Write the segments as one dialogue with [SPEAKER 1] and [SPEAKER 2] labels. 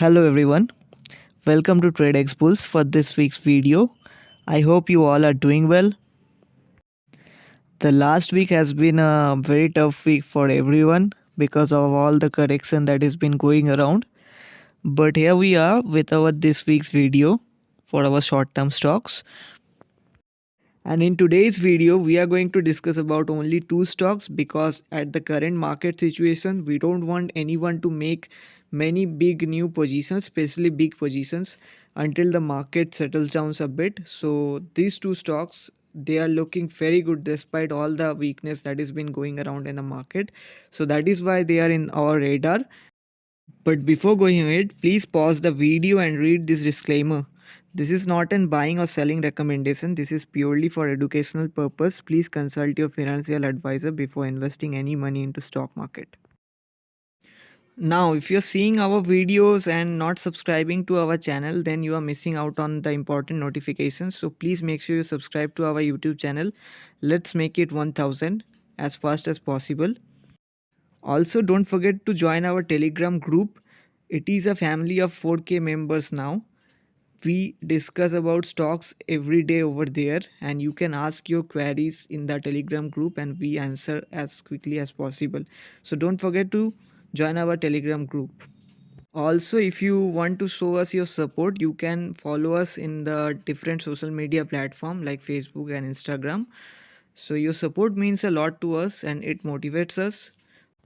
[SPEAKER 1] Hello everyone, welcome to Trade Expulse for this week's video. I hope you all are doing well. The last week has been a very tough week for everyone because of all the correction that has been going around. But here we are with our this week's video for our short-term stocks. And in today's video, we are going to discuss about only two stocks because at the current market situation, we don't want anyone to make many big new positions, especially big positions, until the market settles down a bit. So these two stocks, they are looking very good despite all the weakness that has been going around in the market. So that is why they are in our radar. But before going ahead, please pause the video and read this disclaimer. This is not an buying or selling recommendation. This is purely for educational purpose. Please consult your financial advisor before investing any money into stock market. Now, if you're seeing our videos and not subscribing to our channel, then you are missing out on the important notifications. So please make sure you subscribe to our YouTube channel. Let's make it 1000 as fast as possible. Also, don't forget to join our Telegram group. It is a family of 4K members now. We discuss about stocks every day over there, and you can ask your queries in the Telegram group and we answer as quickly as possible. So don't forget to join our Telegram group. Also, if you want to show us your support, you can follow us in the different social media platform like Facebook and Instagram. So your support means a lot to us and it motivates us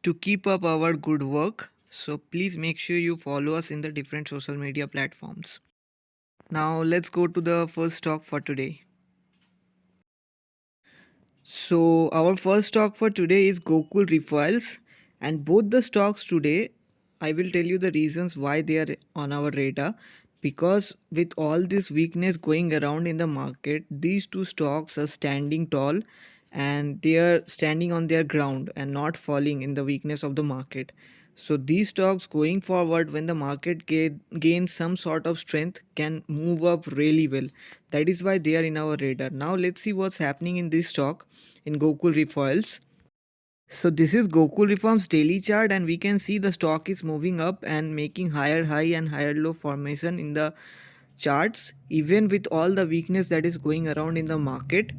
[SPEAKER 1] to keep up our good work. So please make sure you follow us in the different social media platforms. Now let's go to the first stock for today. So our first stock for today is Gokul Refiles, and both the stocks today, I will tell you the reasons why they are on our radar. Because with all this weakness going around in the market, these two stocks are standing tall and they are standing on their ground and not falling in the weakness of the market. So these stocks going forward, when the market gains some sort of strength, can move up really well. That is why they are in our radar. Now let's see what's happening in this stock in Gokul Refiles. So this is Gokul Reform's daily chart, and we can see the stock is moving up and making higher high and higher low formation in the charts, even with all the weakness that is going around in the market.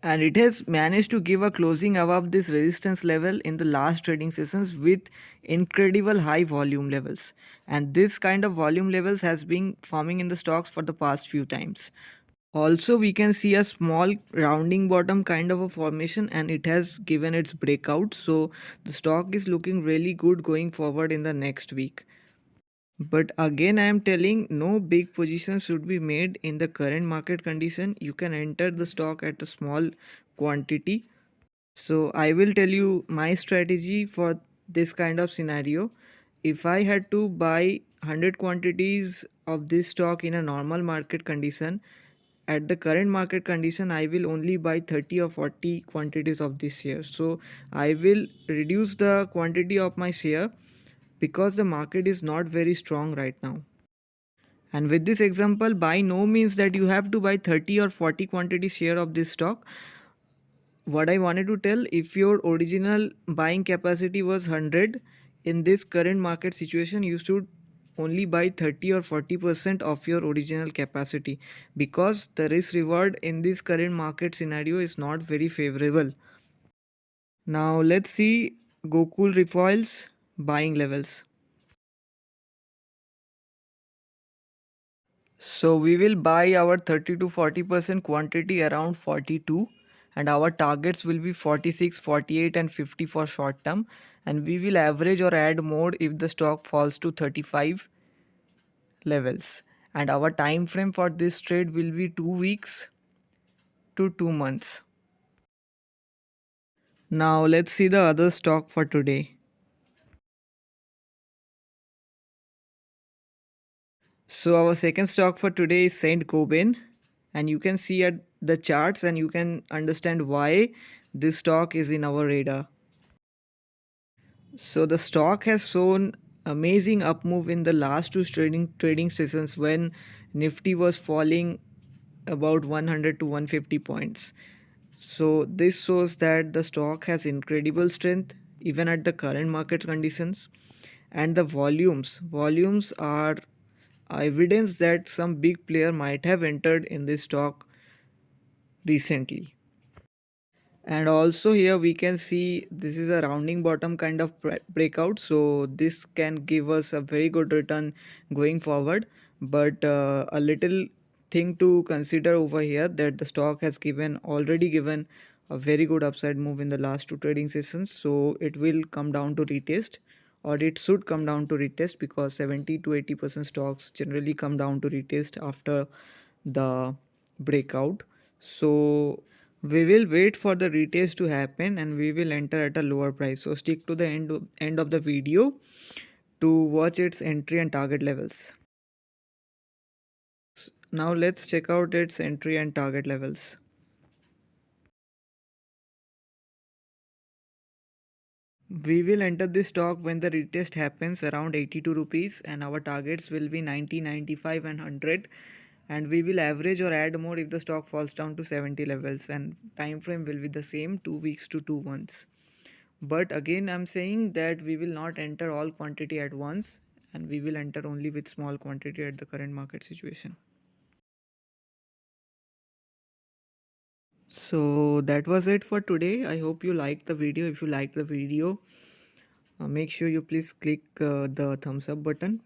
[SPEAKER 1] And it has managed to give a closing above this resistance level in the last trading sessions with incredible high volume levels. And this kind of volume levels has been forming in the stocks for the past few times. Also, we can see a small rounding bottom kind of a formation and it has given its breakout. So the stock is looking really good going forward in the next week. But again, I am telling no big positions should be made in the current market condition. You can enter the stock at a small quantity. So I will tell you my strategy for this kind of scenario. If I had to buy 100 quantities of this stock in a normal market condition, at the current market condition I will only buy 30 or 40 quantities of this share. So I will reduce the quantity of my share because the market is not very strong right now. And with this example, by no means that you have to buy 30 or 40 quantity share of this stock. What I wanted to tell, if your original buying capacity was 100, in this current market situation you should only buy 30 or 40% of your original capacity, because the risk reward in this current market scenario is not very favorable. Now let's see Gokul Refiles buying levels. So we will buy our 30 to 40% quantity around 42, and our targets will be 46, 48 and 50 for short term, and we will average or add more if the stock falls to 35 levels. And our time frame for this trade will be 2 weeks to 2 months. Now let's see the other stock for today. So our second stock for today is Saint Gobain, and you can see at the charts and you can understand why this stock is in our radar. So the stock has shown amazing up move in the last two trading sessions when Nifty was falling about 100 to 150 points. So this shows that the stock has incredible strength even at the current market conditions. And the volumes are evidence that some big player might have entered in this stock recently. And also here we can see this is a rounding bottom kind of breakout, so this can give us a very good return going forward. But a little thing to consider over here, that the stock has already given a very good upside move in the last two trading sessions, so it will come down to retest, or it should come down to retest, because 70 to 80% stocks generally come down to retest after the breakout. So we will wait for the retest to happen and we will enter at a lower price. So stick to the end of the video to watch its entry and target levels. Now let's check out its entry and target levels. We will enter this stock when the retest happens around 82 rupees, and our targets will be 90, 95 and 100, and we will average or add more if the stock falls down to 70 levels, and time frame will be the same, 2 weeks to 2 months. But again I'm saying that we will not enter all quantity at once, and we will enter only with small quantity at the current market situation. So that was it for today. I hope you liked the video. If you liked the video, make sure you please click the thumbs up button,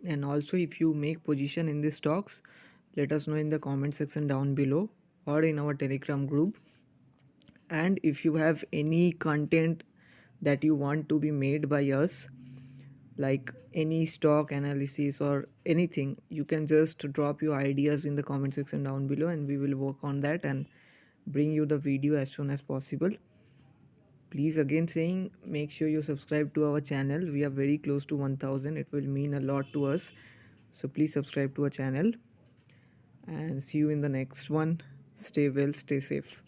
[SPEAKER 1] and also if you make position in these stocks, let us know in the comment section down below or in our telegram group. And if you have any content that you want to be made by us, like any stock analysis or anything, you can just drop your ideas in the comment section down below and we will work on that and bring you the video as soon as possible. Please again saying, make sure you subscribe to our channel. We are very close to 1000. It will mean a lot to us, so please subscribe to our channel, and see you in the next one. Stay well, stay safe.